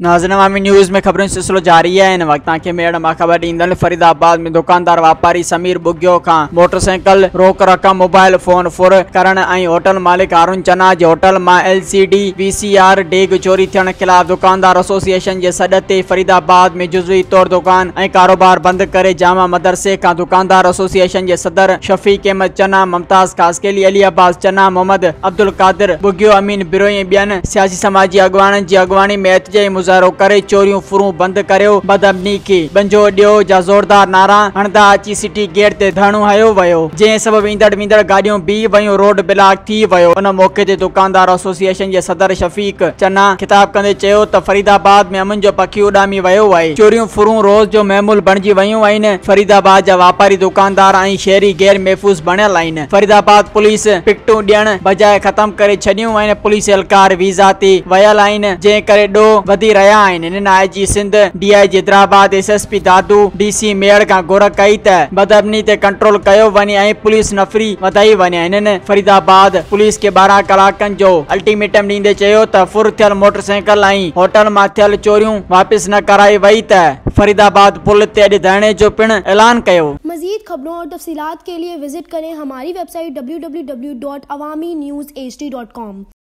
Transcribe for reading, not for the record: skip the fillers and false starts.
नाज़रीन अवामी न्यूज़ में खबरों सिलसिलो जारी है। इन वक्त के मेड़ में खबर ॾींदड़ फरीदाबाद में दुकानदार वापारी समीर बुग्यो का मोटरसाइकिल रोक रकम मोबाइल फोन फुर करण ऐं होटल मालिक हारून चन्ना जे होटल में LCD VCR डेग चोरी थियण खिलाफ दुकानदार एसोसिएशन के सॾ ते फरीदाबाद में जुज़वी तौर दुकान ऐं कारोबार बंद करे जामा मदरसे का दुकानदार एसोसिएशन के सदर शफीक अहमद चन्ना, मुमताज कासकेली, अली अब्बास चन्ना, मोहम्मद अब्दुल कादिर बुग्यो, अमीन बिरोई ॿियनि सियासी समाजी अगवाननि जी अगवानी में एहतजाजी मुज़ाहिरो करे चोरियूं फुरूं बंद करियो, बदअमनी खे बंजो ॾियो जा ज़ोरदार नारा हणंदा अची सिटी गेट ते धरणो हयो वियो, जंहिं सबबि ईंदड़ वेंदड़ गाॾियूं बीह वयूं, रोड ब्लॉक थी वियो। उन मौके ते दुकानदार एसोसिएशन जे सदर शफीक चन्ना खिताब कंदे चयो त फरीदाबाद में अमन जो पखी उॾामी वियो आहे, चोरियूं फुरूं रोज़ जो महमूल बणिजी वयूं आहिनि। फरीदाबाद जा वापारी दुकानदार ऐं शहरी गैर महफूज़ बणियल आहिनि। फरीदाबाद पुलिस पिकटूं ॾियण बजाए ख़त्म करे छॾियूं आहिनि। पुलिस एहलकार वीज़ा ते वियल आहिनि, जंहिं करे ॾोह वधी रहिया आहिनि। हिन IG Sindh, DIG Hyderabad, SSP Dadu, DC मेयर खां घुर कई त बदअमनी ते कंट्रोल कयो वञे ऐं पुलिस नफ़री वधाई वञे। हिननि फरीदाबाद पुलिस खे 12 कलाकनि जो अल्टीमेटम ॾींदे चयो त फुर थियल मोटरसाइकिल ऐं होटल मां थियल चोरियूं वापसि न कराई वई त फरीदाबाद पुल ते अॼु धरणे जो पिण ऐलान कयो। मज़ीद खबरों और तफसीलात के लिए विजिट करें हमारी वेबसाइट www.awamiNewsHD.com।